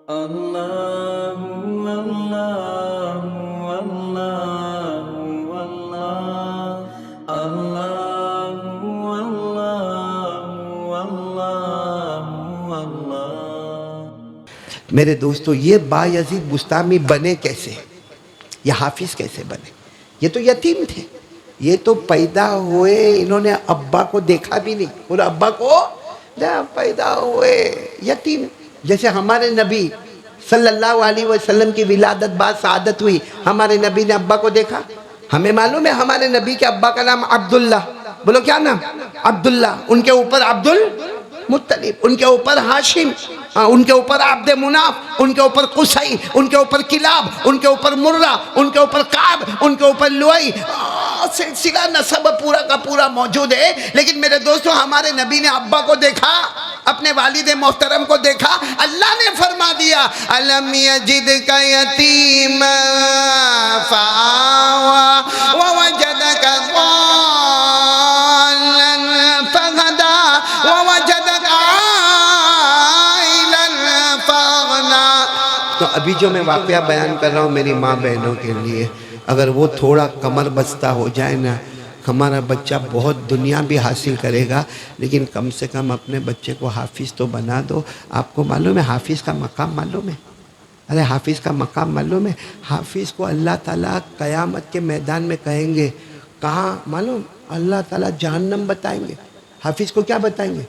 اللہ اللہ اللہ اللہ اللہ اللہ اللہ۔ میرے دوستو، یہ بایزید بستامی بنے کیسے؟ یہ حافظ کیسے بنے؟ یہ تو یتیم تھے، یہ تو پیدا ہوئے انہوں نے ابا کو دیکھا بھی نہیں، بولو ابا کو پیدا ہوئے یتیم۔ جیسے ہمارے نبی صلی اللہ علیہ وسلم کی ولادت بعد سعادت ہوئی، ہمارے نبی نے ابا کو دیکھا؟ ہمیں معلوم ہے ہمارے نبی کے ابا کا نام عبداللہ، بولو کیا نام؟ عبداللہ۔ ان کے اوپر عبد المطلب، ان کے اوپر ہاشم، ان کے اوپر عبد مناف، ان کے اوپر قصی، ان کے اوپر کلاب، ان کے اوپر مرہ، ان کے اوپر کعب، ان کے اوپر لؤی، سلسلہ نسب پورا کا پورا موجود ہے۔ لیکن میرے دوستو، ہمارے نبی نے ابا کو دیکھا، اپنے والد محترم کو دیکھا؟ اللہ نے فرما دیا الم یجدک یتیما فآویٰ ووجدک ضالا فہدیٰ ووجدک عائلا فاغنیٰ۔ تو ابھی جو میں واقعہ بیان کر رہا ہوں میری ماں بہنوں کے لیے، اگر وہ تھوڑا کمر بستہ ہو جائے نا، ہمارا بچہ بہت دنیا بھی حاصل کرے گا، لیکن کم سے کم اپنے بچے کو حافظ تو بنا دو۔ آپ کو معلوم ہے حافظ کا مقام معلوم ہے؟ ارے حافظ کا مقام معلوم ہے؟ حافظ کو اللہ تعالیٰ قیامت کے میدان میں کہیں گے، کہاں معلوم؟ اللہ تعالیٰ جہنم بتائیں گے۔ حافظ کو کیا بتائیں گے؟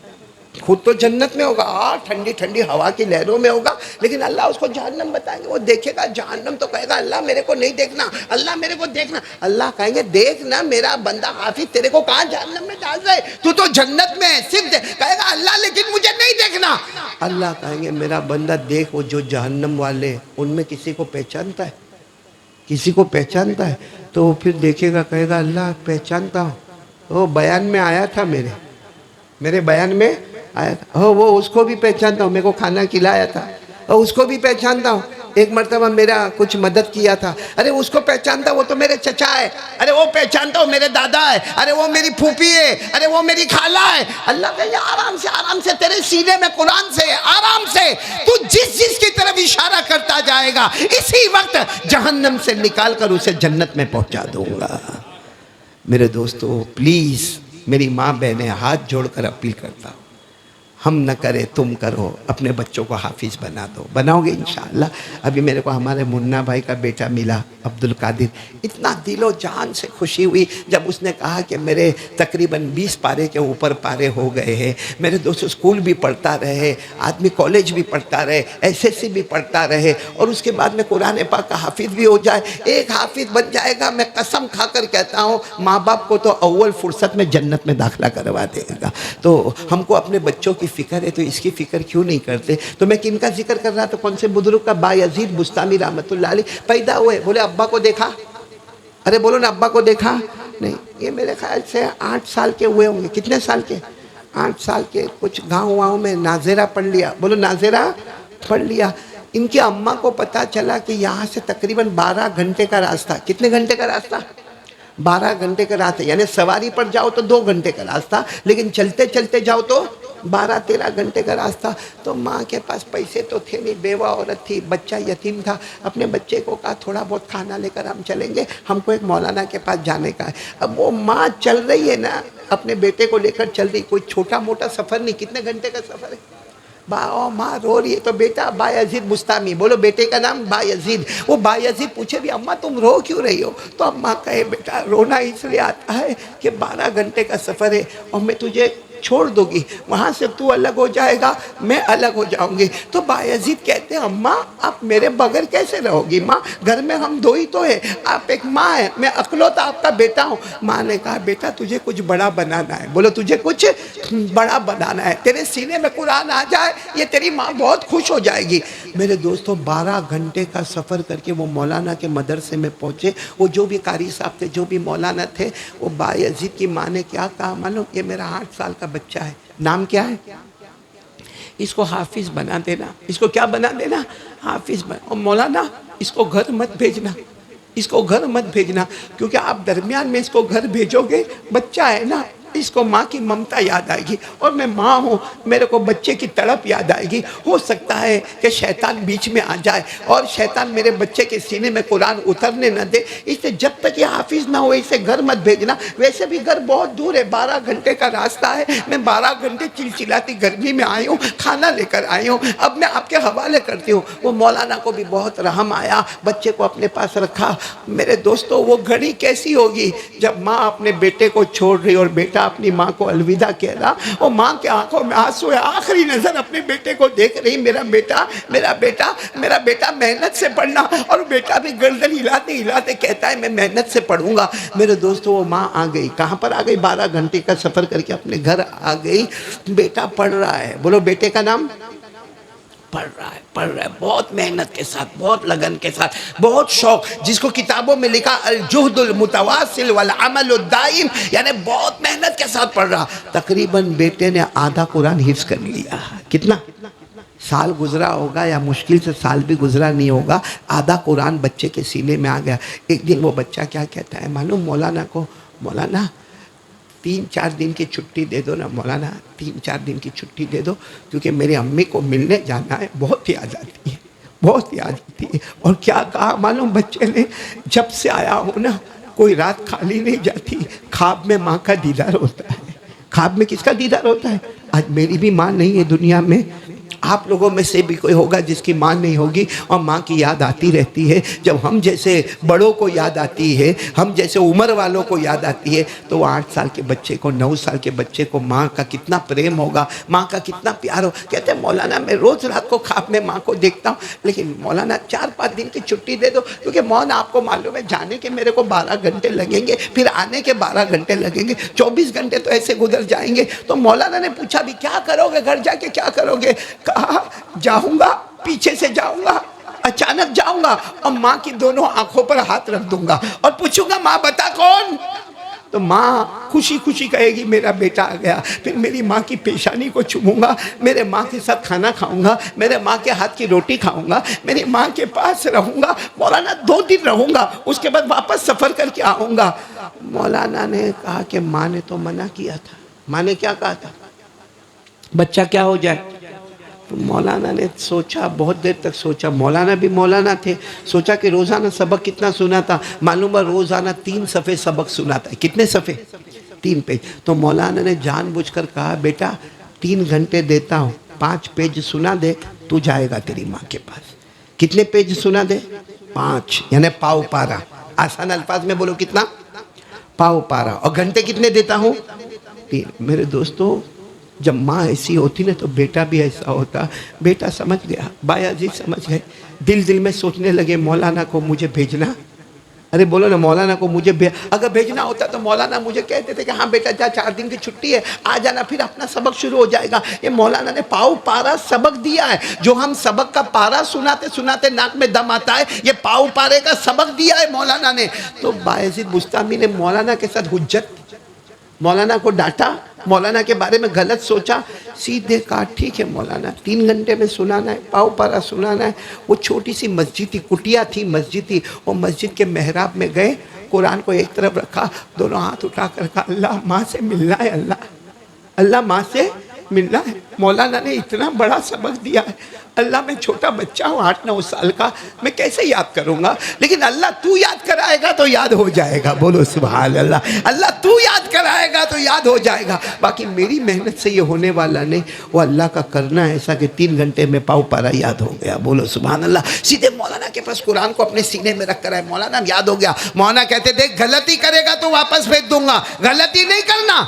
خود تو جنت میں ہوگا، ٹھنڈی ٹھنڈی ہوا کی لہروں میں ہوگا، لیکن اللہ اس کو جہنم بتائیں گے۔ وہ دیکھے گا جہنم تو کہے گا اللہ میرے کو نہیں دیکھنا، اللہ میرے کو دیکھنا۔ اللہ کہیں گے دیکھنا میرا بندہ حافظ تیرے کو کہاں جہنم میں ڈال رہے، تو جنت میں ہے، صرف کہے گا اللہ لیکن مجھے نہیں دیکھنا۔ اللہ کہیں گے میرا بندہ دیکھ، وہ جو جہنم والے ان میں کسی کو پہچانتا ہے؟ کسی کو پہچانتا ہے؟ تو وہ پھر دیکھے گا، کہے گا اللہ پہچانتا ہوں، وہ بیان میں آیا تھا، میرے بیان میں آیا تھا، وہ اس کو بھی پہچانتا ہوں، میرے کو کھانا کھلایا تھا، اور اس کو بھی پہچانتا ہوں، ایک مرتبہ میرا کچھ مدد کیا تھا، ارے اس کو پہچانتا، وہ تو میرے چچا ہے، ارے وہ پہچانتا ہوں میرے دادا ہے، ارے وہ میری پھوپھی ہے، ارے وہ میری خالہ ہے۔ اللہ کہے آرام سے تیرے سینے میں قرآن سے آرام سے تو جس کی طرف اشارہ کرتا جائے گا، اسی وقت جہنم سے نکال کر اسے جنت میں پہنچا دوں گا۔ میرے دوستو پلیز، میری ماں بہنیں ہاتھ جوڑ کر اپیل کرتا ہوں، ہم نہ کرے تم کرو، اپنے بچوں کو حافظ بنا دو، بناؤ گے انشاءاللہ۔ ابھی میرے کو ہمارے منا بھائی کا بیٹا ملا عبد القادر، اتنا دل و جان سے خوشی ہوئی جب اس نے کہا کہ میرے تقریباً 20 پارے کے اوپر پارے ہو گئے ہیں۔ میرے دوست اسکول بھی پڑھتا رہے، آدمی کالج بھی پڑھتا رہے، SSC بھی پڑھتا رہے، اور اس کے بعد میں قرآن پاک کا حافظ بھی ہو جائے، ایک حافظ بن جائے گا، میں قسم کھا کر کہتا ہوں ماں باپ کو تو اول فرصت میں جنت میں داخلہ کروا دے گا۔ تو ہم کو اپنے بچوں کی فکر ہے، تو اس کی فکر کیوں نہیں کرتے؟ تو میں کن کا ذکر کر رہا تھا؟ کون سے بزرگ کا؟ بایزید بستامی رحمت اللہ علیہ پیدا ہوئے، بولے ابا کو دیکھا؟ ارے بولو نا ابا کو دیکھا؟ نہیں، یہ میرے خیال سے 8 سال کے ہوئے ہوں گے۔ کتنے سال کے؟ 8 سال کے۔ کچھ گاؤں میں ناظرہ پڑھ لیا، بولو ناظرہ پڑھ لیا۔ ان کی اماں کو پتا چلا کہ یہاں سے تقریباً 12 گھنٹے کا راستہ۔ کتنے گھنٹے کا راستہ؟ 12 گھنٹے کا راستہ، یعنی سواری پر جاؤ تو 2 گھنٹے کا راستہ، لیکن چلتے چلتے جاؤ تو 12-13 گھنٹے کا راستہ۔ تو ماں کے پاس پیسے تو تھے نہیں، بیوہ عورت تھی، بچہ یتیم تھا، اپنے بچے کو کہا تھوڑا بہت کھانا لے کر ہم چلیں گے، ہم کو ایک مولانا کے پاس جانے کا ہے۔ اب وہ ماں چل رہی ہے نا، اپنے بیٹے کو لے کر چل رہی، کوئی چھوٹا موٹا سفر نہیں، کتنے گھنٹے کا سفر ہے؟ ماں رو رہی ہے، تو بیٹا بایزید بستامی، بولو بیٹے کا نام بایزید۔ وہ بایزید پوچھے بھی اماں تم رو کیوں رہی ہو؟ تو اماں کہے بیٹا رونا اس لیے آتا ہے کہ 12 گھنٹے کا سفر ہے، اور میں تجھے چھوڑ دوں گی، وہاں سے تو الگ ہو جائے گا، میں الگ ہو جاؤں گی۔ تو بایزید کہتے ہیں اماں آپ میرے بغیر کیسے رہو گی؟ ماں گھر میں ہم 2 ہی تو ہیں، آپ ایک ماں ہے، میں اکلوتا آپ کا بیٹا ہوں۔ ماں نے کہا بیٹا تجھے کچھ بڑا بنانا ہے، بولو تجھے کچھ بڑا بنانا ہے، تیرے سینے میں قرآن آ جائے، یہ تیری ماں بہت خوش ہو جائے گی۔ میرے دوستوں 12 گھنٹے کا سفر کر کے وہ مولانا کے مدرسے میں پہنچے۔ وہ جو بھی قاری صاحب تھے، جو بھی مولانا تھے، وہ بایزید کی ماں نے کیا کہا معلوم؟ یہ میرا 8 سال کا بچہ ہے، نام کیا ہے؟ اس کو حافظ بنا دینا۔ اس کو کیا بنا دینا؟ حافظ بنا۔ اور مولانا اس کو گھر مت بھیجنا، اس کو گھر مت بھیجنا، کیونکہ آپ درمیان میں اس کو گھر بھیجو گے، بچہ ہے نا، اس کو ماں کی ممتا یاد آئے گی، اور میں ماں ہوں، میرے کو بچے کی تڑپ یاد آئے گی۔ ہو سکتا ہے کہ شیطان بیچ میں آ جائے اور شیطان میرے بچے کے سینے میں قرآن اترنے نہ دے، اسے جب تک یہ حافظ نہ ہو اسے گھر مت بھیجنا۔ ویسے بھی گھر بہت دور ہے، 12 گھنٹے کا راستہ ہے، میں 12 گھنٹے چلچلاتی گرمی میں آئی ہوں، کھانا لے کر آئی ہوں، اب میں آپ کے حوالے کرتی ہوں۔ وہ مولانا کو بھی بہت رحم آیا، بچے کو اپنے پاس رکھا۔ میرے دوستو وہ گھڑی کیسی ہوگی جب ماں اپنے بیٹے کو چھوڑ رہی اور بیٹا اپنی ماں کو الوداع کہہ رہا، اور ماں کے آنکھوں میں آنسو ہے، آخری نظر اپنے بیٹے کو دیکھ رہی، میرا بیٹا میرا بیٹا میرا بیٹا محنت سے پڑھنا، اور بیٹا بھی گردن ہلاتے ہلاتے کہتا ہے میں محنت سے پڑھوں گا۔ میرے دوستو وہ ماں آ گئی، کہاں پر آ گئی؟ 12 گھنٹے کا سفر کر کے اپنے گھر آ گئی۔ بیٹا پڑھ رہا ہے، بولو بیٹے کا نام؟ پڑھ رہا ہے بہت محنت کے ساتھ، بہت لگن کے ساتھ، بہت شوق، جس کو کتابوں میں لکھا الجہد المتواصل والعمل الدائم، یعنی بہت محنت کے ساتھ پڑھ رہا۔ تقریباً بیٹے نے آدھا قرآن حفظ کر لیا۔ کتنا؟ سال گزرا ہوگا یا مشکل سے سال بھی گزرا نہیں ہوگا، آدھا قرآن بچے کے سینے میں آ گیا۔ ایک دن وہ بچہ کیا کہتا ہے معلوم مولانا کو؟ مولانا 3-4 دن کی چھٹی دے دو نا مولانا، 3-4 دن کی چھٹی دے دو، کیونکہ میری امی کو ملنے جانا ہے، بہت یاد آتی ہے، بہت یاد آتی ہے۔ اور کیا کہا معلوم بچے نے؟ جب سے آیا ہوں نا کوئی رات خالی نہیں جاتی، خواب میں ماں کا دیدار ہوتا ہے۔ خواب میں کس کا دیدار ہوتا ہے؟ آج میری بھی ماں نہیں ہے دنیا میں، آپ لوگوں میں سے بھی کوئی ہوگا جس کی ماں نہیں ہوگی، اور ماں کی یاد آتی رہتی ہے۔ جب ہم جیسے بڑوں کو یاد آتی ہے، ہم جیسے عمر والوں کو یاد آتی ہے، تو وہ 8 سال کے بچے کو، 9 سال کے بچے کو ماں کا کتنا پریم ہوگا، ماں کا کتنا پیار ہو۔ کہتے ہیں مولانا میں روز رات کو خواب میں ماں کو دیکھتا ہوں، لیکن مولانا 4-5 دن کی چھٹی دے دو، کیونکہ مولانا آپ کو معلوم ہے جانے کے میرے کو 12 گھنٹے لگیں گے، پھر آنے کے 12 گھنٹے لگیں گے، 24 گھنٹے تو ایسے گزر جائیں گے۔ تو مولانا نے پوچھا بھی کیا کرو گے، گھر جا کے کیا کرو گے؟ کہا جاؤں گا، پیچھے سے جاؤں گا، اچانک جاؤں گا اور ماں کی دونوں آنکھوں پر ہاتھ رکھ دوں گا اور پوچھوں گا ماں بتا کون؟ تو ماں خوشی خوشی کہے گی میرا بیٹا آ گیا۔ پھر میری ماں کی پیشانی کو چوموں گا، میرے ماں کے ساتھ کھانا کھاؤں گا، میرے ماں کے ہاتھ کی روٹی کھاؤں گا، میری ماں کے پاس رہوں گا، مولانا 2 دن رہوں گا، اس کے بعد واپس سفر کر کے آؤں گا۔ مولانا نے کہا کہ ماں نے تو منع کیا تھا۔ ماں نے کیا کہا تھا؟ بچہ کیا ہو جائے؟ تو مولانا نے سوچا، بہت دیر تک سوچا، مولانا بھی مولانا تھے، سوچا کہ روزانہ سبق کتنا سنا تھا، معلوم ہے روزانہ 3 صفحے سبق سنا تھا۔ کتنے صفحے؟ 3 پیج۔ تو مولانا نے جان بوجھ کر کہا بیٹا 3 گھنٹے دیتا ہوں، 5 پیج سنا دے، تو جائے گا تیری ماں کے پاس۔ کتنے پیج سنا دے؟ 5، یعنی پاؤ پارا۔ آسان الفاظ میں بولو کتنا؟ پاؤ پارا۔ اور گھنٹے کتنے دیتا ہوں؟ 3۔ میرے دوستو جب ماں ایسی ہوتی نا تو بیٹا بھی ایسا ہوتا۔ بیٹا سمجھ گیا، بایازید سمجھ گئے، دل میں سوچنے لگے مولانا کو مجھے بھیجنا۔ ارے بولو نا مولانا کو مجھے اگر بھیجنا ہوتا تو مولانا مجھے کہتے تھے کہ ہاں بیٹا جا 4 دن کی چھٹی ہے، آ جانا، پھر اپنا سبق شروع ہو جائے گا۔ یہ مولانا نے پاؤ پارا سبق دیا ہے۔ جو ہم سبق کا پارا سناتے سناتے ناک میں دم آتا ہے، یہ پاؤ پارے کا سبق دیا ہے مولانا نے۔ تو بایزید بستامی نے مولانا کے ساتھ حجت، مولانا کو ڈانٹا، مولانا کے بارے میں غلط سوچا، سیدھے کہا ٹھیک ہے مولانا 3 گھنٹے میں سنانا ہے، پاؤ پارا سنانا ہے۔ وہ چھوٹی سی مسجد تھی، کٹیا تھی مسجد تھی، وہ مسجد کے محراب میں گئے، قرآن کو ایک طرف رکھا، دونوں ہاتھ اٹھا کر کہا اللہ ماں سے ملنا ہے، اللہ ماں سے ملنا ہے۔ مولانا نے اتنا بڑا سبق دیا ہے، اللہ میں چھوٹا بچہ ہوں 8-9 سال کا، میں کیسے یاد کروں گا؟ لیکن اللہ تو یاد کرائے گا تو یاد ہو جائے گا، بولو سبحان اللہ۔ اللہ تو یاد کرائے گا تو یاد ہو جائے گا، باقی میری محنت سے یہ ہونے والا نہیں، وہ اللہ کا کرنا ایسا کہ 3 گھنٹے میں پاؤ پارا یاد ہو گیا، بولو سبحان اللہ۔ سیدھے مولانا کے پاس قرآن کو اپنے سینے میں رکھ کر آئے، مولانا یاد ہو گیا۔ مولانا کہتے تھے غلطی کرے گا تو واپس بھیج دوں گا، غلطی نہیں کرنا۔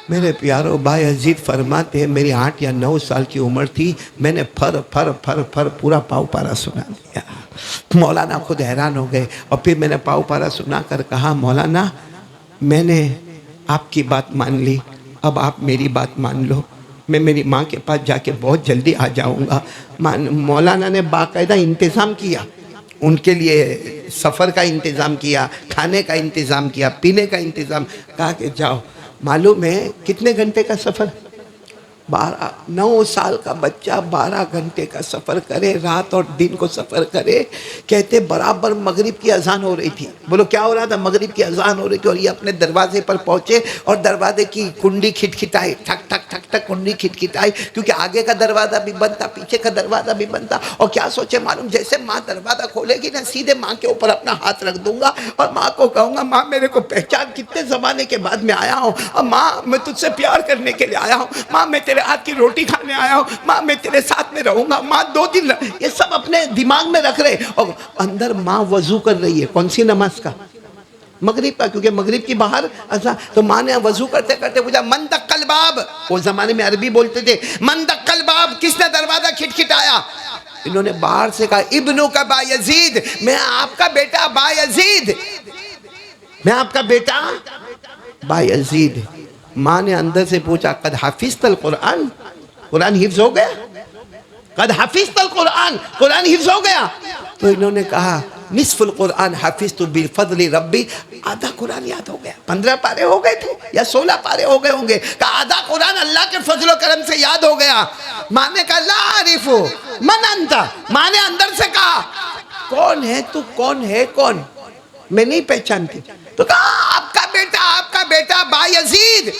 میرے پیارو بایزید فرماتے ہیں میری 8 یا 9 سال کی عمر تھی، میں نے پھر پورا پاؤ پارا سنا دیا۔ مولانا خود حیران ہو گئے، اور پھر میں نے پاؤ پارا سنا کر کہا مولانا میں نے آپ کی بات مان لی، اب آپ میری بات مان لو، میں میری ماں کے پاس جا کے بہت جلدی آ جاؤں گا۔ مولانا نے باقاعدہ انتظام کیا، ان کے لیے سفر کا انتظام کیا، کھانے کا انتظام کیا، پینے کا انتظام، کہا کہ جاؤ۔ معلوم ہے کتنے گھنٹے کا سفر؟ 9 سال کا بچہ 12 گھنٹے کا سفر کرے، رات اور دن کو سفر کرے. کہتے برابر مغرب کی اذان ہو رہی تھی. بولو کیا ہو رہا تھا؟ مغرب کی اذان ہو رہی تھی، اور یہ اپنے دروازے پر پہنچے اور دروازے کی کنڈی کھٹکھٹائی، ٹھک ٹھک ٹھک ٹھک کنڈی کھٹکھٹائی، کیونکہ آگے کا دروازہ بھی بند تھا، پیچھے کا دروازہ بھی بند تھا. اور کیا سوچے معلوم، جیسے ماں دروازہ کھولے گی نا، سیدھے ماں کے اوپر اپنا ہاتھ رکھ دوں گا اور ماں کو کہوں گا ماں میرے کو پہچان، کتنے زمانے کے بعد میں آیا ہوں، اور ماں میں تجھ سے پیار کرنے کے لیے آیا ہوں، ماں میں تیرے ہاتھ کی روٹی کھانے آیا ہوں، ماں میں تیرے ساتھ میں رہوں گا، ماں 2 دن. یہ سب اپنے دماغ میں رکھ رہے، اور اندر ماں وضو کر رہی ہے. کون سی نماز کا؟ مغرب کا، کیونکہ مغرب کی باہر اذان. تو ماں نے وضو کرتے کرتے پوچھا من دق الباب. وہ زمانے میں عربی بولتے تھے. من دق الباب، کس نے دروازہ کھٹکھٹایا؟ انہوں نے باہر سے کہا ابنو کا با یزید، میں آپ کا بیٹا با یزید، میں آپ کا بیٹا با یزید. ماں نے اندر سے پوچھا قد حفظت القرآن، قرآن حفظ ہو گیا؟ قد حفظت القرآن، قرآن حفظ ہو گیا؟ تو انہوں نے کہا نصف القرآن حفظت بفضل ربی، آدھا قرآن یاد ہو گیا. 15 پارے ہو گئے تھے یا 16 پارے ہو گئے ہوں گے. کہا آدھا قرآن اللہ کے فضل و کرم سے یاد ہو گیا. ماں نے کہا لا عارف من انت. ماں نے اندر سے کہا کون ہے تو؟ کون ہے کون؟ میں نہیں پہچانتی. تو کہا آپ کا بیٹا با یزید.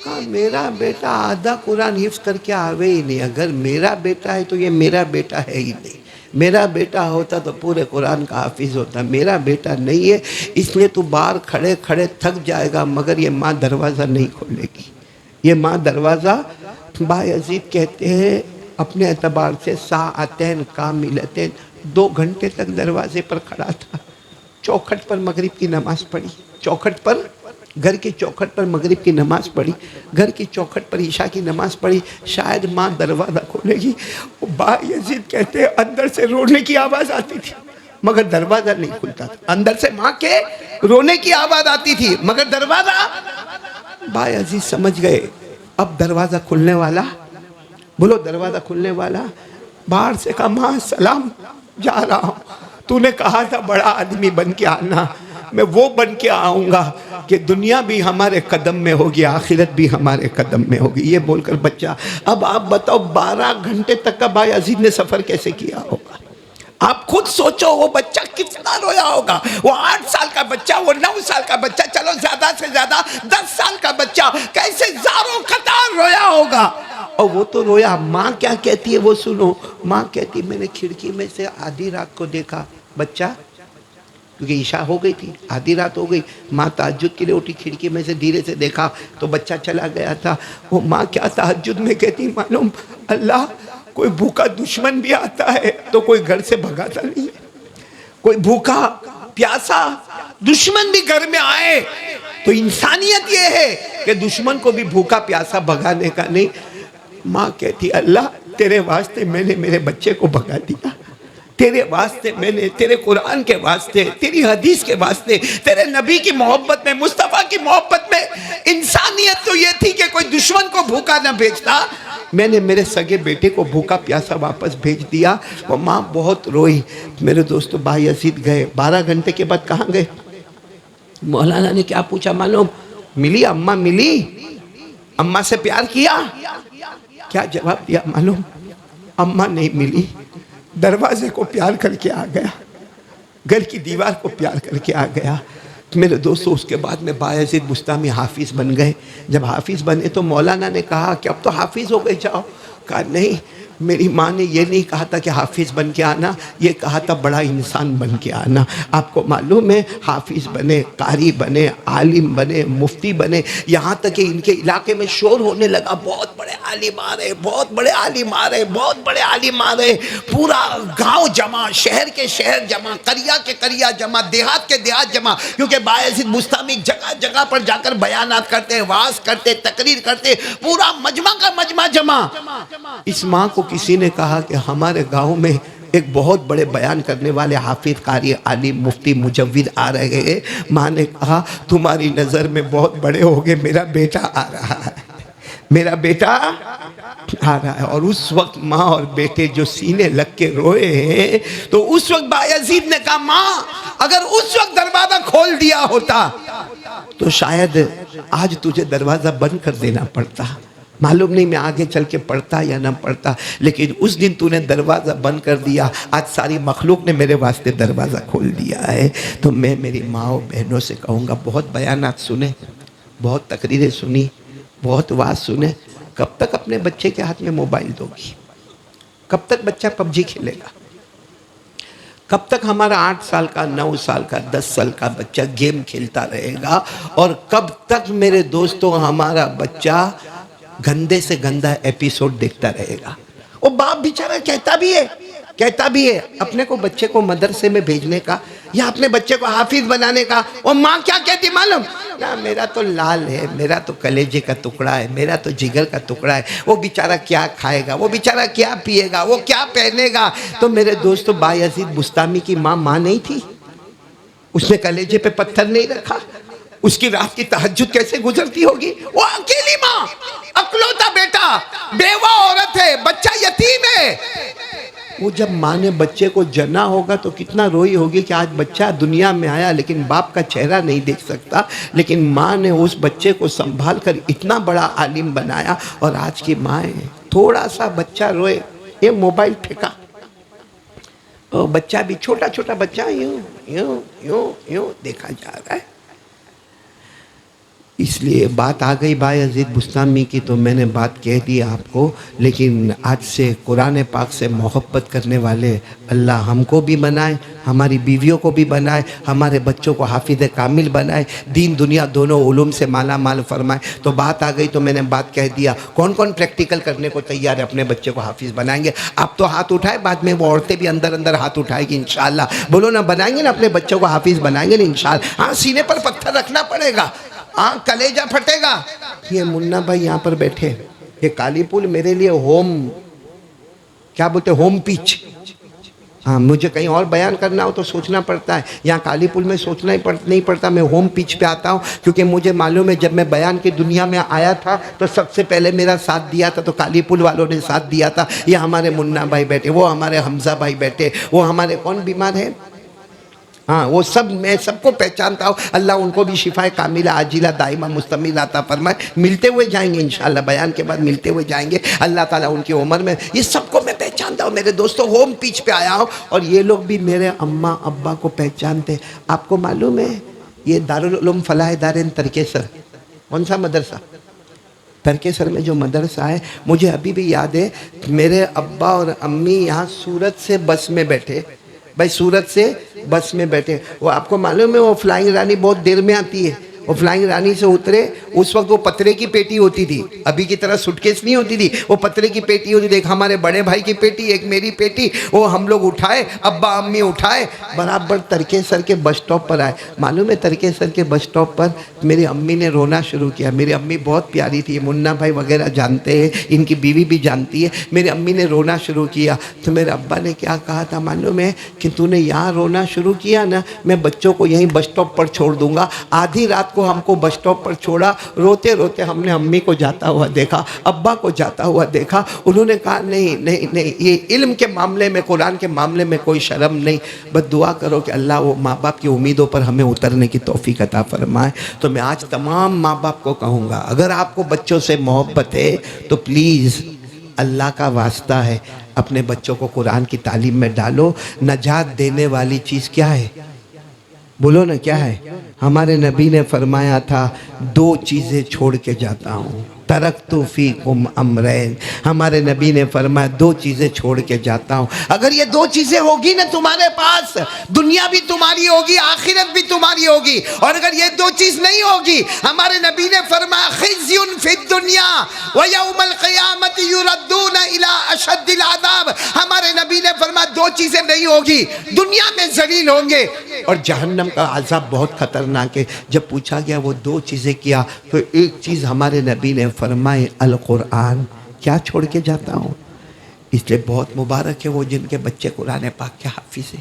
کہا میرا بیٹا آدھا قرآن حفظ کر کے آوے ہی نہیں. اگر میرا بیٹا ہے تو یہ میرا بیٹا ہے ہی نہیں. میرا بیٹا ہوتا تو پورے قرآن کا حافظ ہوتا. میرا بیٹا نہیں ہے، اس لیے تو باہر کھڑے کھڑے تھک جائے گا، مگر یہ ماں دروازہ نہیں کھولے گی. یہ ماں دروازہ. با یزید کہتے ہیں اپنے اعتبار سے ساعتین کاملتین، 2 گھنٹے تک دروازے پر کھڑا تھا. چوکھٹ پر مغرب کی نماز پڑھی، چوکھٹ پر، گھر کی چوکھٹ پر مغرب کی نماز پڑھی، گھر کی چوکھٹ پر عشاء کی نماز پڑھی. شاید ماں دروازہ کھولے گی. با یزید کہتے ہیں اندر سے رونے کی آواز آتی تھی مگر دروازہ نہیں کھلتا تھا. اندر سے ماں کے رونے کی آواز آتی تھی مگر دروازہ. با یزید سمجھ گئے اب دروازہ کھلنے والا. بولو دروازہ کھلنے والا. باہر سے کہا ماں سلام، جا رہا ہوں. تو نے کہا تھا بڑا آدمی بن کے آنا، میں وہ بن کے آؤں گا کہ دنیا بھی ہمارے قدم میں ہوگی، آخرت بھی ہمارے قدم میں ہوگی. یہ بول کر بچہ. اب آپ بتاؤ 12 گھنٹے تک کا با یزید نے سفر کیسے کیا ہوگا؟ آپ خود سوچو وہ بچہ کتنا رویا ہوگا. وہ 8 سال کا بچہ، وہ 9 سال کا بچہ، چلو زیادہ سے زیادہ 10 سال کا بچہ کیسے زاروں قطار رویا ہوگا. اور وہ تو رویا. ماں کیا کہتی ہے وہ سنو. ماں کہتی میں نے کھڑکی میں سے آدھی رات کو دیکھا بچہ، کیونکہ عشاء ہو گئی تھی، آدھی رات ہو گئی. ماں تہجد کے لیے اٹھی، کھڑکی میں سے دھیرے سے دیکھا تو بچہ چلا گیا تھا. وہ ماں کیا تہجد میں کہتی معلوم اللہ، کوئی بھوکا دشمن بھی آتا ہے تو کوئی گھر سے بھگاتا نہیں ہے. کوئی بھوکا پیاسا دشمن بھی گھر میں آئے تو انسانیت یہ ہے کہ دشمن کو بھی بھوکا پیاسا بھگانے کا نہیں. ماں کہتی اللہ تیرے واسطے میں نے میرے بچے کو بھگا دیا، تیرے واسطے میں نے، تیرے قرآن کے واسطے، تیری حدیث کے واسطے، تیرے نبی کی محبت میں، مصطفیٰ کی محبت میں. انسانیت تو یہ تھی کہ کوئی دشمن کو بھوکا نہ بھیجتا، میں نے میرے سگے بیٹے کو بھوکا پیاسا واپس بھیج دیا. وہ ماں بہت روئی. میرے دوستو با یزید گئے. 12 گھنٹے کے بعد کہاں گئے؟ مولانا نے کیا پوچھا معلوم؟ ملی اماں؟ ملی اماں سے پیار کیا؟ کیا جواب دیا معلوم؟ اماں نہیں ملی. دروازے کو پیار کر کے آ گیا، گھر کی دیوار کو پیار کر کے آ گیا. میرے دوستو اس کے بعد میں با یزید بستامی حافظ بن گئے. جب حافظ بنے تو مولانا نے کہا کہ اب تو حافظ ہو گئے جاؤ. کہا نہیں، میری ماں نے یہ نہیں کہا تھا کہ حافظ بن کے آنا، یہ کہا تھا بڑا انسان بن کے آنا. آپ کو معلوم ہے حافظ بنے، قاری بنے، عالم بنے، مفتی بنے. یہاں تک کہ ان کے علاقے میں شور ہونے لگا بہت بڑے عالم آ رہے، بہت بڑے عالم آ رہے، بہت بڑے عالم آ رہے. پورا گاؤں جمع، شہر کے شہر جمع، قریہ کے قریہ جمع، دیہات کے دیہات جمع. کیونکہ با یزید بستامی جگہ جگہ پر جا کر بیانات کرتے، وعظ کرتے، تقریر کرتے، پورا مجمع کا مجمع جمع. اس ماں کو کسی نے کہا کہ ہمارے گاؤں میں ایک بہت بڑے بیان کرنے والے حافظ، قاری، عالم، مفتی، مجوید آ رہے ہیں. ماں نے کہا تمہاری نظر میں بہت بڑے ہو گئے، میرا بیٹا آ رہا ہے، میرا بیٹا آ رہا ہے. اور اس وقت ماں اور بیٹے جو سینے لگ کے روئے ہیں، تو اس وقت با یزید نے کہا ماں اگر اس وقت دروازہ کھول دیا ہوتا تو شاید آج تجھے دروازہ بند کر دینا پڑتا. معلوم نہیں میں آگے چل کے پڑھتا یا نہ پڑھتا، لیکن اس دن تو نے دروازہ بند کر دیا، آج ساری مخلوق نے میرے واسطے دروازہ کھول دیا ہے۔ تو میں میری ماں و بہنوں سے کہوں گا، بہت بیانات سنے، بہت تقریریں سنی، بہت وعظ سنے، کب تک اپنے بچے کے ہاتھ میں موبائل دو گی؟ کب تک بچہ پب جی کھیلے گا؟ کب تک ہمارا 8 سال کا، 9 سال کا، 10 سال کا بچہ گیم کھیلتا رہے گا؟ اور کب تک میرے دوستوں ہمارا بچہ گندے سے گندہ ایپیسوڈ دیکھتا رہے گا؟ وہ باپ بیچارہ کہتا بھی ہے اپنے کو بچے کو مدرسے میں بھیجنے کا یا اپنے بچے کو حافظ بنانے کا، اور ماں کیا کہتی معلوم؟ نا میرا تو لال ہے، میرا تو کلیجے کا ٹکڑا ہے، میرا تو جگر کا ٹکڑا ہے، وہ بیچارہ کیا کھائے گا، وہ بیچارہ کیا پیے گا، وہ کیا پہنے گا؟ تو میرے دوستو، بایزید بستامی کی ماں نہیں تھی؟ اس نے کلیجے پہ پتھر نہیں رکھا؟ اس کی رات کی تہجد کیسے گزرتی ہوگی؟ وہ اکیلی ماں، اکلوتا بیٹا، بیوہ عورت ہے، بچہ یتیم ہے۔ وہ جب ماں نے بچے کو جنا ہوگا تو کتنا روئی ہوگی کہ آج بچہ دنیا میں آیا لیکن باپ کا چہرہ نہیں دیکھ سکتا، لیکن ماں نے اس بچے کو سنبھال کر اتنا بڑا عالم بنایا۔ اور آج کی مائیں تھوڑا سا بچہ روئے، یہ موبائل پھینکا، اور بچہ بھی چھوٹا بچہ یوں دیکھا جا رہا ہے۔ اس لیے بات آ گئی بایزید بستامی کی تو میں نے بات کہہ دی آپ کو، لیکن آج سے قرآن پاک سے محبت کرنے والے اللہ ہم کو بھی بنائے، ہماری بیویوں کو بھی بنائے، ہمارے بچوں کو حافظ کامل بنائے، دین دنیا دونوں علوم سے مالا مال فرمائے۔ تو بات آ گئی تو میں نے بات کہہ دیا۔ کون پریکٹیکل کرنے کو تیار ہے اپنے بچے کو حافظ بنائیں گے؟ آپ تو ہاتھ اٹھائے، بعد میں وہ عورتیں بھی اندر ہاتھ اٹھائے گی انشاءاللہ۔ بولو نا، بنائیں گے نا اپنے بچوں کو حافظ، بنائیں گے نا انشاءاللہ۔ ہاں، سینے پر پتھر رکھنا پڑے گا، کلیجہ پھٹے گا۔ یہ منا بھائی یہاں پر بیٹھے، یہ کالی پول میرے لیے ہوم پیچ۔ ہاں، مجھے کہیں اور بیان کرنا ہو تو سوچنا پڑتا ہے، یہاں کالی پول میں سوچنا ہی نہیں پڑتا، میں ہوم پیچ پہ آتا ہوں، کیونکہ مجھے معلوم ہے جب میں بیان کی دنیا میں آیا تھا تو سب سے پہلے میرا ساتھ دیا تھا تو کالی پول والوں نے ساتھ دیا تھا۔ یہ ہمارے منا بھائی بیٹھے، وہ ہمارے حمزہ بھائی بیٹھے، وہ ہمارے کون بیمار ہے؟ ہاں، وہ سب، میں سب کو پہچانتا ہوں۔ اللہ ان کو بھی شفا کاملہ عاجلہ دائمہ مستمر عطا فرمائے۔ ملتے ہوئے جائیں گے انشاءاللہ، بیان کے بعد ملتے ہوئے جائیں گے، اللہ تعالیٰ ان کی عمر میں۔ یہ سب کو میں پہچانتا ہوں میرے دوستوں، ہوم پیچ پہ آیا ہوں، اور یہ لوگ بھی میرے اماں ابا کو پہچانتے۔ آپ کو معلوم ہے یہ دارالعلوم فلاح دارین ترکیسر کون سا مدرسہ؟ ترکیسر میں جو مدرسہ ہے، مجھے ابھی بھی یاد ہے، میرے ابا اور امی یہاں سورت سے بس میں بیٹھے، بھائی سورت سے بس میں بیٹھے، وہ آپ کو معلوم ہے وہ فلائنگ رانی بہت دیر میں آتی ہے، وہ فلائنگ رانی سے اترے، اس وقت وہ پترے کی پیٹی ہوتی تھی، ابھی کی طرح سوٹ کیس نہیں ہوتی تھی، وہ پترے کی پیٹی ہوتی تھی، ایک ہمارے بڑے بھائی کی پیٹی، ایک میری پیٹی، وہ ہم لوگ اٹھائے، ابا امی اٹھائے، برابر ترکیسر کے بس سٹاپ پر آئے۔ معلوم ہے ترکیسر کے بس سٹاپ پر میری امی نے رونا شروع کیا۔ میری امی بہت پیاری تھی، منا بھائی وغیرہ جانتے ہیں، ان کی بیوی بھی جانتی ہے۔ میری امی نے رونا شروع کیا تو میرے ابا نے کیا کہا تھا معلوم ہے کہ تو نے یہاں رونا شروع کیا نا، میں بچوں کو یہیں بس سٹاپ پر چھوڑ دوں گا۔ آدھی رات کو ہم کو بس سٹاپ پر چھوڑا، روتے روتے ہم نے امی کو جاتا ہوا دیکھا، ابا کو جاتا ہوا دیکھا۔ انہوں نے کہا نہیں، یہ علم کے معاملے میں، قرآن کے معاملے میں کوئی شرم نہیں، بس دعا کرو کہ اللہ وہ ماں باپ کی امیدوں پر ہمیں اترنے کی توفیق عطا فرمائے۔ تو میں آج تمام ماں باپ کو کہوں گا، اگر آپ کو بچوں سے محبت ہے تو پلیز اللہ کا واسطہ ہے اپنے بچوں کو قرآن کی تعلیم میں ڈالو۔ نجات دینے والی چیز کیا ہے؟ بولو نا کیا ہے؟ ہمارے نبی نے فرمایا تھا 2 چیزیں چھوڑ کے جاتا ہوں، ترکت فیکم امرین۔ ہمارے نبی نے فرمایا 2 چیزیں چھوڑ کے جاتا ہوں، اگر یہ 2 چیزیں ہوگی نا تمہارے پاس، دنیا بھی تمہاری ہوگی، آخرت بھی تمہاری ہوگی۔ اور اگر یہ 2 چیز نہیں ہوگی، ہمارے نبی نے فرمایا خزی فی الدنیا ویوم القیامت یردون الی اشد العذاب۔ ہمارے نبی نے فرمایا 2 چیزیں نہیں ہوگی، دنیا میں ذلیل ہوں گے، اور جہنم کا عذاب بہت خطرناک ہے۔ جب پوچھا گیا وہ 2 چیزیں کیا، تو ایک چیز ہمارے نبی نے فرمائے القرآن۔ کیا چھوڑ کے جاتا ہوں؟ اس لیے بہت مبارک ہے وہ جن کے بچے قرآن پاک کے حافظ ہیں،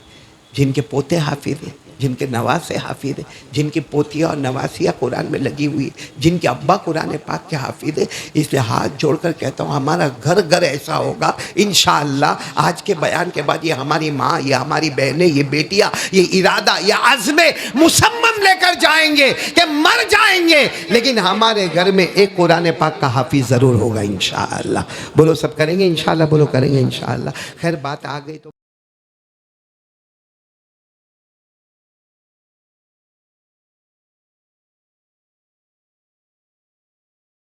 جن کے پوتے حافظ ہیں، جن کے نواسے حافظ ہیں، جن کی پوتیاں اور نواسیاں قرآن میں لگی ہوئی ہیں، جن کے ابا قرآن پاک کے حافظ ہیں۔ اس لیے ہاتھ جوڑ کر کہتا ہوں ہمارا گھر ایسا ہوگا انشاءاللہ۔ آج کے بیان کے بعد یہ ہماری ماں، یہ ہماری بہنیں، یہ بیٹیاں، یہ ارادہ، یہ عزم مصمم لے کر جائیں گے کہ مر جائیں گے لیکن ہمارے گھر میں ایک قرآن پاک کا حافظ ضرور ہوگا انشاءاللہ. بولو سب کریں گے انشاءاللہ، بولو کریں گے انشاءاللہ. خیر بات آ گئی تو